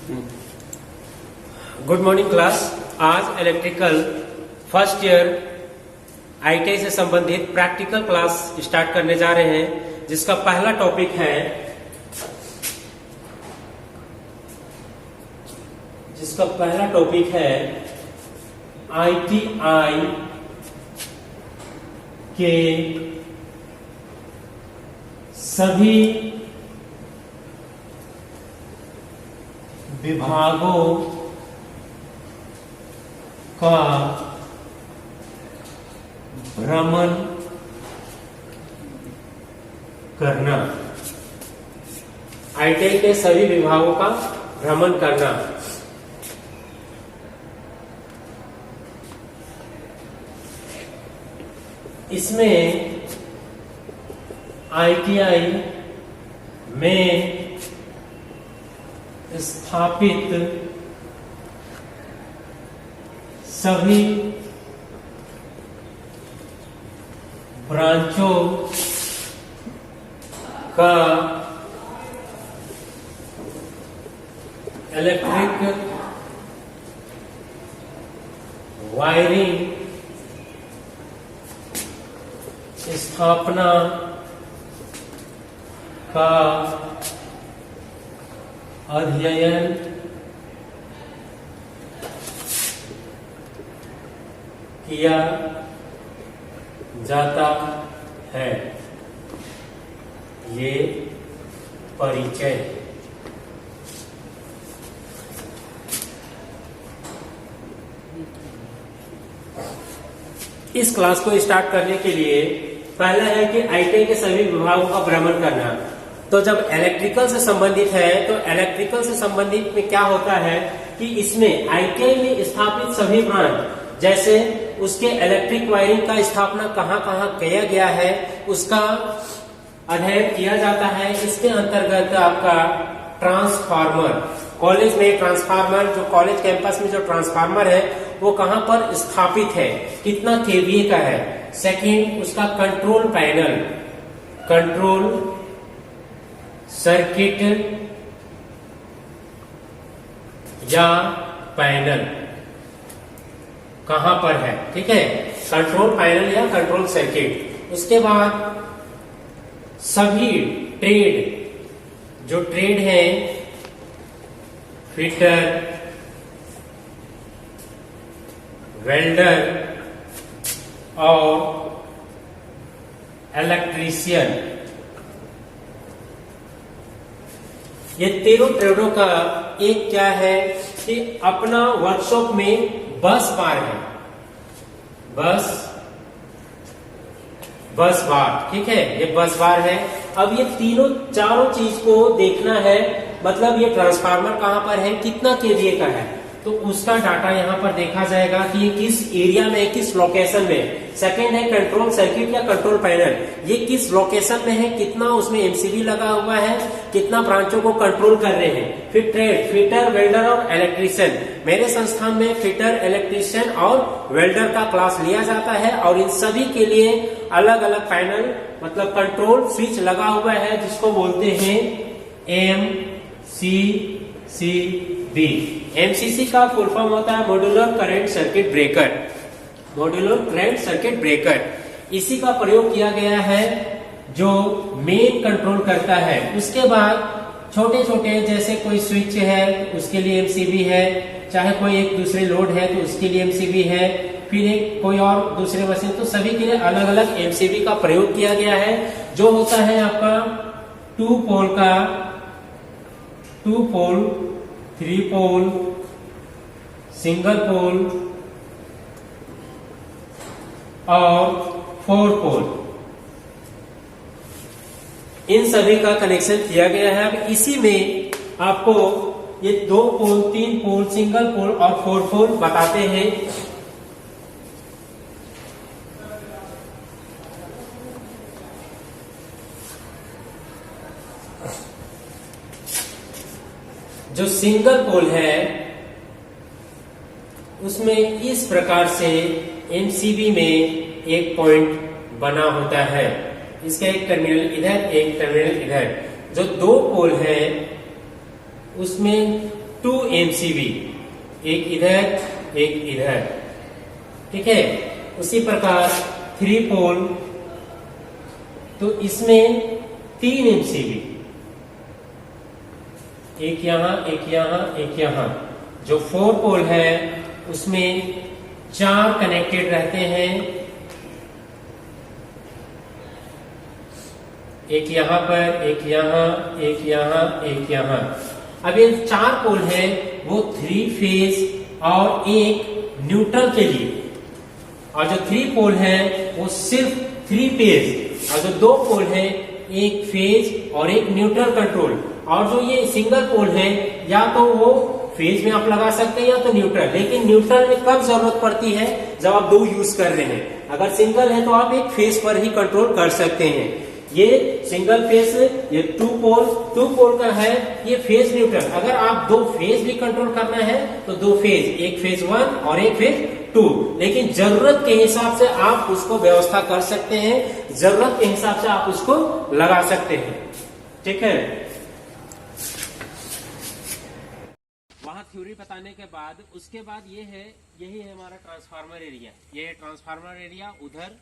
Good morning class. आज electrical first year ITI से संबंधित प्रैक्टिकल क्लास स्टार्ट करने जा रहे हैं, जिसका पहला टॉपिक है आईटीआई के सभी विभागों का भ्रमण करना। आईटीआई के सभी विभागों का भ्रमण करना। इसमें आईटीआई में स्थापित सभी ब्रांचों का इलेक्ट्रिक वायरिंग स्थापना का अध्ययन किया जाता है। ये परिचय। इस क्लास को स्टार्ट करने के लिए पहला है कि आईटीआई के सभी विभागों का भ्रमण करना। तो जब इलेक्ट्रिकल से संबंधित है तो इलेक्ट्रिकल से संबंधित में क्या होता है कि इसमें आईटीआई में स्थापित सभी ब्रांच, जैसे उसके इलेक्ट्रिक वायरिंग का स्थापना कहाँ कहाँ किया गया है, उसका अध्ययन किया जाता है। इसके अंतर्गत आपका ट्रांसफार्मर, कॉलेज में ट्रांसफार्मर, जो कॉलेज कैंपस में जो ट्रांसफार्मर है वो कहाँ पर स्थापित है, कितना केवीए का है। सेकंड, उसका कंट्रोल पैनल, कंट्रोल सर्किट या पैनल कहां पर है, ठीक है, कंट्रोल पैनल या कंट्रोल सर्किट। उसके बाद सभी ट्रेड, जो ट्रेड है, फिटर, वेल्डर और इलेक्ट्रीशियन, ये तीनों ट्रेडों का एक क्या है कि अपना वर्कशॉप में बस बार है, बस बार, ठीक है, ये बस बार है। अब ये तीनों चारों चीज को देखना है, मतलब ये ट्रांसफार्मर कहां पर है, कितना केवीए का है, तो उसका डाटा यहाँ पर देखा जाएगा कि ये किस एरिया में, किस लोकेशन में। सेकंड है कंट्रोल सर्किट या कंट्रोल पैनल, ये किस लोकेशन में है, कितना उसमें एमसीबी लगा हुआ है, कितना ब्रांचों को कंट्रोल कर रहे हैं। फिर ट्रेड, फिटर, वेल्डर और इलेक्ट्रीशियन। मेरे संस्थान में फिटर, इलेक्ट्रीशियन और वेल्डर का क्लास लिया जाता है और इन सभी के लिए अलग अलग पैनल, मतलब कंट्रोल स्विच लगा हुआ है, जिसको बोलते हैं एमसीसीबी। एमसीसी का फुल फॉर्म होता है modular current circuit breaker, modular current circuit breaker. इसी का प्रयोग किया गया है जो मेन कंट्रोल करता है। उसके बाद छोटे छोटे, जैसे कोई स्विच है उसके लिए एमसीबी है, चाहे कोई एक दूसरे लोड है तो उसके लिए एमसीबी है, फिर एक कोई और दूसरे मशीन, तो सभी के लिए अलग अलग एमसीबी का प्रयोग किया गया है। जो होता है आपका 2 पोल का, 2 पोल, 3 पोल, सिंगल पोल और 4 पोल, इन सभी का कनेक्शन किया गया है। अब इसी में आपको ये 2 पोल, 3 पोल, सिंगल पोल और 4 पोल बताते हैं। जो सिंगल पोल है उसमें इस प्रकार से एमसीबी में एक पॉइंट बना होता है, इसका एक टर्मिनल इधर, एक टर्मिनल इधर। जो 2 पोल है उसमें 2 MCB, एक इधर एक इधर, ठीक है। उसी प्रकार 3 पोल, तो इसमें 3 MCB, एक यहां एक यहां एक यहां। जो 4 पोल है उसमें 4 कनेक्टेड रहते हैं, एक यहां पर एक यहां एक यहां एक यहां। अब ये 4 पोल है वो 3 फेज और एक न्यूट्रल के लिए, और जो 3 पोल है वो सिर्फ 3 फेज, और जो 2 पोल है एक फेज और एक न्यूट्रल कंट्रोल। और जो ये सिंगल पोल है या तो वो फेज में आप लगा सकते हैं या तो न्यूट्रल, लेकिन न्यूट्रल में कब जरूरत पड़ती है, जब आप 2 यूज कर रहे हैं। अगर सिंगल है तो आप एक फेज पर ही कंट्रोल कर सकते हैं। ये सिंगल फेज, ये 2 पोल का है, ये फेज न्यूट्रल। अगर आप 2 फेज भी कंट्रोल करना है तो 2 फेज, एक फेज 1 और एक फेज 2, लेकिन जरूरत के हिसाब से आप उसको व्यवस्था कर सकते हैं, जरूरत के हिसाब से आप उसको लगा सकते हैं, ठीक है। वहां थ्योरी बताने के बाद उसके बाद ये है, यही है हमारा ट्रांसफार्मर एरिया। ये है ट्रांसफार्मर एरिया, उधर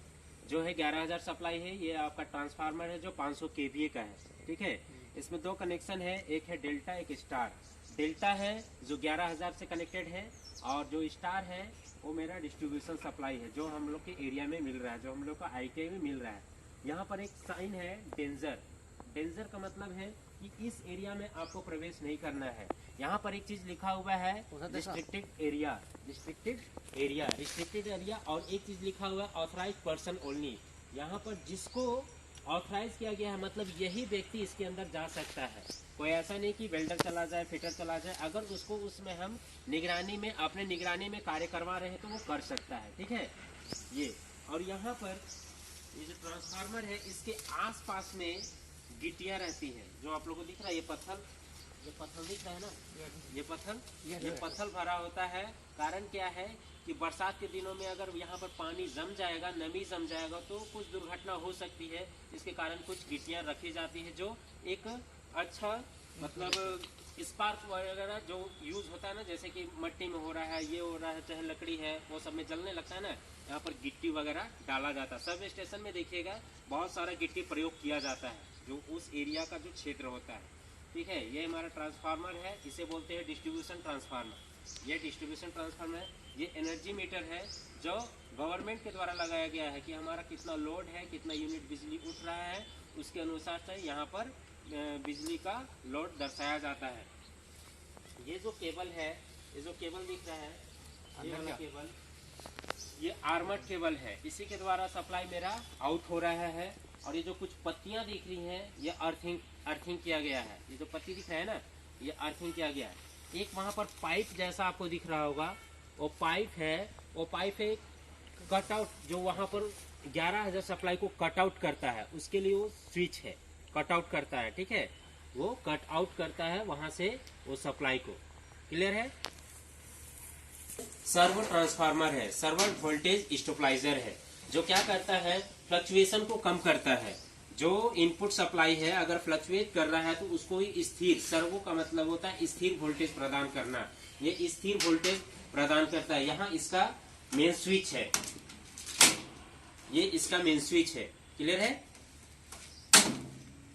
जो है 11,000 सप्लाई है, ये आपका ट्रांसफार्मर है जो 500 kVA का है, ठीक है। इसमें 2 कनेक्शन है, एक है डेल्टा एक स्टार। डेल्टा है जो 11,000 से कनेक्टेड है, और जो स्टार है वो मेरा डिस्ट्रीब्यूशन सप्लाई है जो हम लोग के एरिया में मिल रहा है, जो हम लोग को ITI में मिल रहा है। यहाँ पर एक साइन है डेंजर। डेंजर का मतलब है कि इस एरिया में आपको प्रवेश नहीं करना है। यहाँ पर एक चीज लिखा हुआ है रिस्ट्रिक्टेड एरिया, रिस्ट्रिक्टेड एरिया, और एक चीज लिखा हुआ है ऑथराइज पर्सन ओनली। यहाँ पर जिसको ऑथराइज किया गया है, मतलब यही व्यक्ति इसके अंदर जा सकता है। कोई ऐसा नहीं कि वेल्डर चला जाए, फिटर चला जाए। अगर उसको उसमें हम निगरानी में, अपने निगरानी में कार्य करवा रहे हैं तो वो कर सकता है, ठीक है। ये और यहाँ पर ये जो ट्रांसफार्मर है इसके आसपास में गिट्टियां रहती है, जो आप लोगों को दिख रहा है। ये पत्थर दिख रहा है ना, ये पत्थर भरा होता है। कारण क्या है कि बरसात के दिनों में अगर यहाँ पर पानी जम जाएगा, नमी जम जाएगा, तो कुछ दुर्घटना हो सकती है। इसके कारण कुछ गिट्टियां रखी जाती है जो एक अच्छा, मतलब स्पार्क वगैरह जो यूज होता है ना, जैसे कि मट्टी में हो रहा है, ये हो रहा है, चाहे लकड़ी है, वो सब में जलने लगता है ना, यहाँ पर गिट्टी वगैरह डाला जाता है। सब स्टेशन में देखिएगा बहुत सारा गिट्टी प्रयोग किया जाता है, जो उस एरिया का जो क्षेत्र होता है, ठीक है। ये हमारा ट्रांसफार्मर है, इसे बोलते हैं डिस्ट्रीब्यूशन ट्रांसफार्मर। ये डिस्ट्रीब्यूशन ट्रांसफार्मर है। ये एनर्जी मीटर है जो गवर्नमेंट के द्वारा लगाया गया है कि हमारा कितना लोड है, कितना यूनिट बिजली उठ रहा है, उसके अनुसार से यहाँ पर बिजली का लोड दर्शाया जाता है। ये जो केबल है, ये जो केबल दिख रहा है, ये वाला केबल, ये आर्मर्ड केबल है। इसी के द्वारा सप्लाई मेरा आउट हो रहा है। और ये जो कुछ पत्तियां दिख रही हैं, ये अर्थिंग किया गया है। ये जो पत्ती दिख रहा है ना, ये अर्थिंग किया गया है। एक वहां पर पाइप जैसा आपको दिख रहा होगा, वो पाइप है, वो पाइप है कट आउट, जो वहां पर 11,000 सप्लाई को कट आउट करता है, उसके लिए वो स्विच है, कट आउट करता है, ठीक है। वो कट आउट करता है वहां से वो सप्लाई को। क्लियर है। सर्वो ट्रांसफार्मर है, सर्वर वोल्टेज स्टेबलाइजर है, जो क्या करता है, फ्लक्चुएशन को कम करता है। जो इनपुट सप्लाई है अगर फ्लक्चुएट कर रहा है तो उसको ही स्थिर, सर्वो का मतलब होता है स्थिर वोल्टेज प्रदान करना। ये स्थिर वोल्टेज प्रदान करता है। यहाँ इसका मेन स्विच है, ये इसका मेन स्विच है। क्लियर है।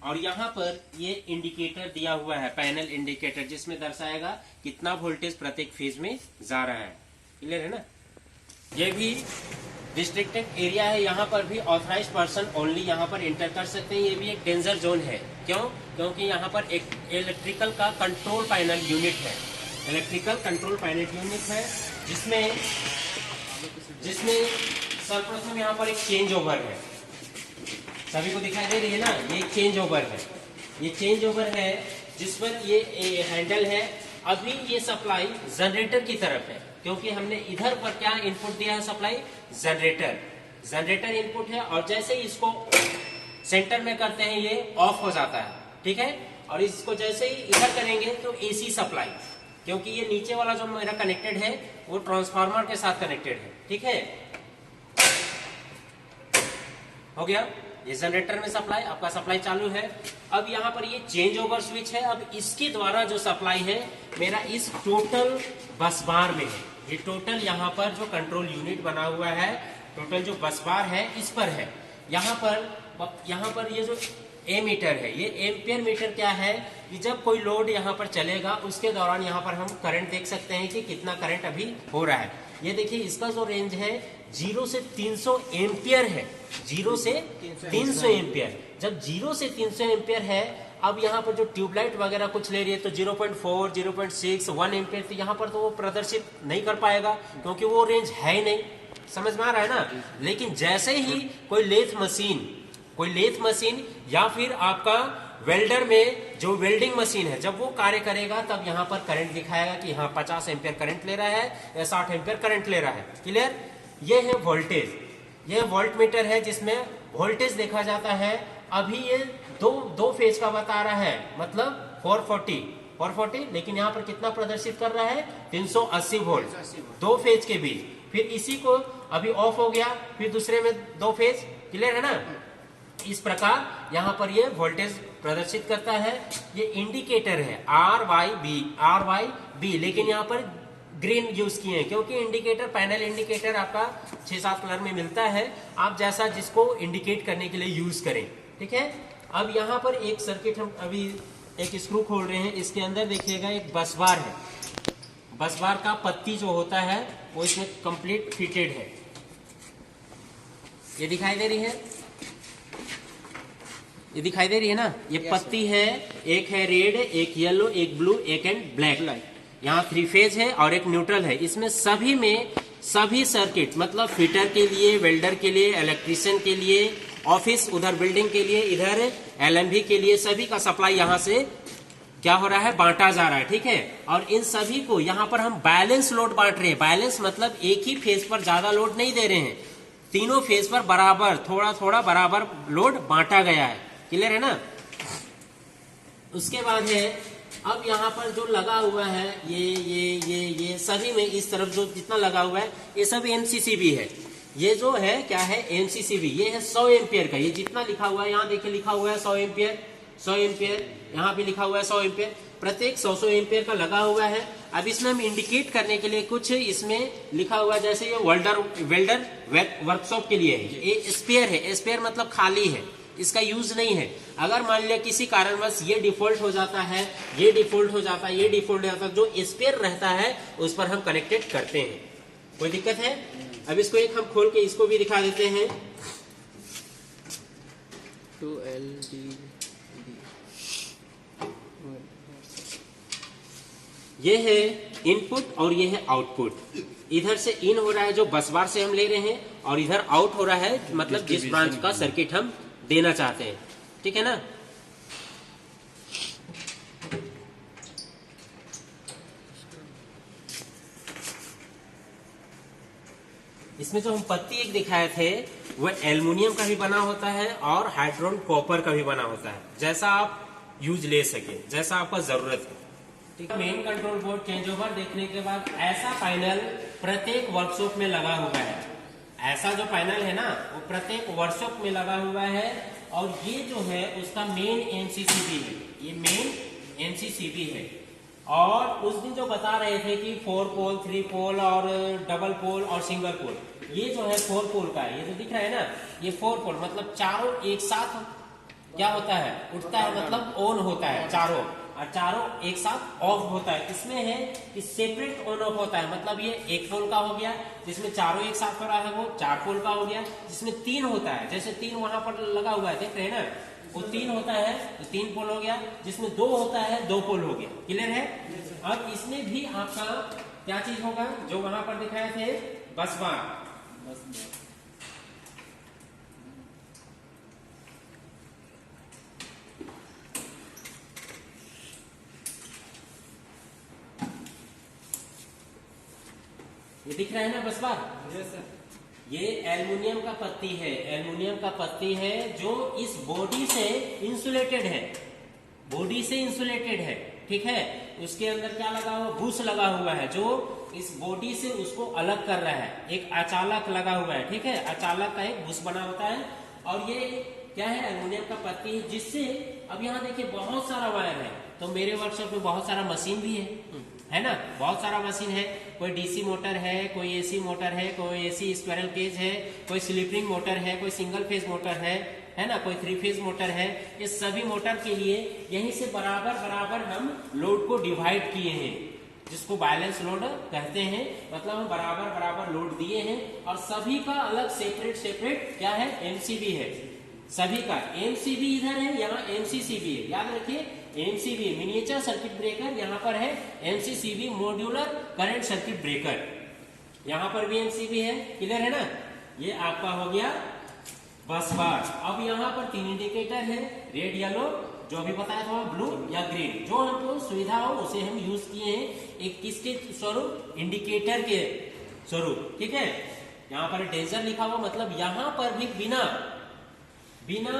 और यहाँ पर ये इंडिकेटर दिया हुआ है, पैनल इंडिकेटर, जिसमें दर्शाएगा कितना वोल्टेज प्रत्येक फेज में जा रहा है। क्लियर है ना। ये भी रिस्ट्रिक्टेड एरिया है, यहाँ पर भी ऑथराइज्ड पर्सन ओनली यहाँ पर एंटर कर सकते हैं। ये भी एक डेंजर जोन है। क्यों? क्योंकि यहाँ पर एक इलेक्ट्रिकल का कंट्रोल पैनल यूनिट है, इलेक्ट्रिकल कंट्रोल पैनल यूनिट है, जिसमें सर्वप्रथम यहाँ पर एक चेंज ओवर है। सभी को दिखाई दे रही है ना, ये चेंज ओवर है। ये चेंज ओवर है जिस पर ये हैंडल है। अभी ये सप्लाई जनरेटर की तरफ है, क्योंकि हमने इधर पर क्या इनपुट दिया है, सप्लाई जनरेटर इनपुट है। और जैसे ही इसको सेंटर में करते हैं ये ऑफ हो जाता है, ठीक है। और इसको जैसे ही इधर करेंगे तो एसी सप्लाई, क्योंकि ये नीचे वाला जो मेरा कनेक्टेड है वो ट्रांसफार्मर के साथ कनेक्टेड है, ठीक है। हो गया। ये जनरेटर में सप्लाई, आपका सप्लाई चालू है। अब यहाँ पर ये चेंज ओवर स्विच है। अब इसके द्वारा जो सप्लाई है मेरा इस टोटल बस बार में है। ये टोटल यहाँ पर जो कंट्रोल यूनिट बना हुआ है, टोटल जो बस बार है इस पर है। यहाँ पर ये जो एमीटर है, ये एम्पियर मीटर क्या है कि जब कोई लोड यहाँ पर चलेगा उसके दौरान यहाँ पर हम करंट देख सकते हैं कि कितना करंट अभी हो रहा है। ये देखिए इसका जो रेंज है 0 से 300 एम्पियर है। 0 से 300 एम्पियर, जब 0 से 300 एम्पियर है। अब यहाँ पर जो ट्यूबलाइट वगैरह कुछ ले रही है तो 0.4, 0.6, 1 एम्पियर, तो यहाँ पर तो वो प्रदर्शित नहीं कर पाएगा क्योंकि वो रेंज है ही नहीं। समझ में आ रहा है ना। लेकिन जैसे ही कोई लेथ मशीन या फिर आपका वेल्डर में जो वेल्डिंग मशीन है, जब वो कार्य करेगा तब यहाँ पर करंट दिखाएगा कि हाँ 50 एम्पियर करंट ले रहा है या 60 एम्पियर करंट ले रहा है। क्लियर। ये है वोल्टेज, ये वोल्ट मीटर है जिसमें वोल्टेज देखा जाता है। अभी ये दो फेज का बता रहा है, मतलब 440, लेकिन यहाँ पर कितना प्रदर्शित कर रहा है 380 वोल्ट, 2 फेज के बीच। फिर इसी को अभी ऑफ हो गया, फिर दूसरे में 2 फेज। क्लियर है ना। इस प्रकार यहाँ पर ये वोल्टेज प्रदर्शित करता है। ये इंडिकेटर है RYB, लेकिन यहाँ पर ग्रीन यूज किए हैं क्योंकि इंडिकेटर, पैनल इंडिकेटर आपका 6-7 कलर में मिलता है। आप जैसा जिसको इंडिकेट करने के लिए यूज करें। ठीक है। अब यहाँ पर एक सर्किट हम अभी एक स्क्रू खोल रहे हैं। इसके अंदर देखिएगा एक बस बार है। बस बार का पत्ती जो होता है वो इसमें कंप्लीट फिटेड है। ये दिखाई दे रही है, ये दिखाई दे रही है ना। ये पत्ती है, एक है रेड, एक येलो, एक ब्लू, एक एंड ब्लैक। यहाँ 3 फेज है और एक न्यूट्रल है। इसमें सभी सर्किट, मतलब फिटर के लिए, वेल्डर के लिए, इलेक्ट्रीशियन के लिए, ऑफिस उधर बिल्डिंग के लिए, इधर LMV के लिए, सभी का सप्लाई यहाँ से क्या हो रहा है, बांटा जा रहा है। ठीक है। और इन सभी को यहाँ पर हम बैलेंस लोड बांट रहे हैं। बैलेंस मतलब एक ही फेज पर ज्यादा लोड नहीं दे रहे हैं, तीनों फेज पर बराबर थोड़ा थोड़ा बराबर लोड बांटा गया है। क्लियर है ना। उसके बाद है अब यहाँ पर जो लगा हुआ है ये सभी में इस तरफ जो जितना लगा हुआ है ये सब MCCB है। ये जो है क्या है MCCB, ये है 100 एम्पियर का। ये जितना लिखा हुआ है यहाँ देखिए, लिखा हुआ है 100 एम्पियर, यहाँ भी लिखा हुआ है 100 एम्पियर। प्रत्येक 100 एम्पियर का लगा हुआ है। अब इसमें हम इंडिकेट करने के लिए कुछ इसमें लिखा हुआ है, जैसे ये वेल्डर वर्कशॉप के लिए है। ये स्पेयर है, स्पेयर मतलब खाली है, इसका यूज नहीं है। अगर मान लिया किसी कारणवश ये डिफॉल्ट हो जाता है, ये डिफॉल्ट हो जाता है, ये डिफॉल्ट हो जाता है, जो स्पेयर रहता है उस पर हम कनेक्टेड करते हैं। कोई दिक्कत है। अब इसको एक हम खोल के इसको भी दिखा देते हैं। 2LD ये है इनपुट और ये है आउटपुट। इधर से इन हो रहा है जो बस बार से हम ले रहे हैं, और इधर आउट हो रहा है मतलब जिस ब्रांच का सर्किट हम देना चाहते हैं। ठीक है ना। इसमें जो हम पत्ती एक दिखाए थे वह एल्युमिनियम का भी बना होता है और हाइड्रोन कॉपर का भी बना होता है, जैसा आप यूज ले सके, जैसा आपका जरूरत है। ठीक है। Main control board change over देखने के बाद ऐसा पैनल प्रत्येक वर्कशॉप में लगा हुआ है। ऐसा जो पैनल है ना वो प्रत्येक वर्कशॉप में लगा हुआ है। और ये जो है उसका मेन MCCB है, ये मेन MCCB है। और उस दिन जो बता रहे थे कि 4 पोल, 3 पोल और डबल पोल और सिंगल पोल, ये जो है 4 पोल का है। ये जो दिख रहा है ना ये 4 पोल, मतलब चारों एक साथ क्या होता है, उठता है, मतलब ऑन होता है चारों, और चारों एक साथ ऑफ होता है। इसमें है कि सेपरेट ऑन ऑफ होता है, मतलब ये 1 पोल का हो गया जिसमें चारों एक साथ हो रहा है, वो 4 पोल का हो गया। जिसमें 3 होता है, जैसे 3 वहां पर लगा हुआ है, देख रहे हैं ना, वो 3 होता है तो 3 पोल हो गया। जिसमें 2 होता है 2 पोल हो गया। क्लियर है। अब इसमें भी आपका क्या चीज होगा जो वहां पर दिखाए थे, बस बार। ये दिख रहा है ना बस बार। Yes sir. ये एल्युमिनियम का पत्ती है, एल्युमिनियम का पत्ती है जो इस बॉडी से इंसुलेटेड है, बॉडी से इंसुलेटेड है। ठीक है। उसके अंदर क्या लगा हुआ, बुश लगा हुआ है जो इस बॉडी से उसको अलग कर रहा है। एक अचालक लगा हुआ है। ठीक है। अचालक का एक बुश बना होता है। और ये क्या है, एल्युमिनियम का पत्ती है, जिससे अब यहाँ देखिए बहुत सारा वायर है। तो मेरे वर्कशॉप में बहुत सारा मशीन भी है ना, बहुत सारा मशीन है। कोई डीसी मोटर है, कोई एसी मोटर है, कोई एसी स्क्वायरल केज है, कोई स्लिप रिंग मोटर है, कोई सिंगल फेज मोटर है ना, कोई 3 फेज मोटर है। ये सभी मोटर के लिए यहीं से बराबर बराबर हम लोड को डिवाइड किए हैं, जिसको बैलेंस लोड कहते हैं। मतलब हम बराबर बराबर लोड दिए हैं और सभी का अलग सेपरेट सेपरेट क्या है, एमसीबी है। सभी का एमसीबी इधर है, यहाँ एमसीसीबी है। याद रखिए एमसीबी मिनिएचर सर्किट ब्रेकर, यहाँ पर है MCCB modular current circuit breaker. यहाँ पर भी एमसीबी है, क्लियर है ना। ये आपका हो गया बस बार। अब यहाँ पर 3 इंडिकेटर है, रेड, येलो, जो अभी बताया था ब्लू या ग्रीन, जो हमको सुविधा हो उसे हम यूज किए हैं। एक किसके स्वरूप, इंडिकेटर के स्वरूप, ठीक है। यहाँ पर डेंजर लिखा हुआ, मतलब यहाँ पर भी बिना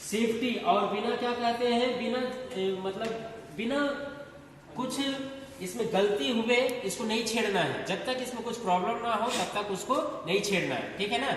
सेफ्टी और बिना क्या कहते हैं, बिना मतलब बिना कुछ इसमें गलती हुए इसको नहीं छेड़ना है। जब तक इसमें कुछ प्रॉब्लम ना हो तब तक उसको नहीं छेड़ना है, ठीक है ना।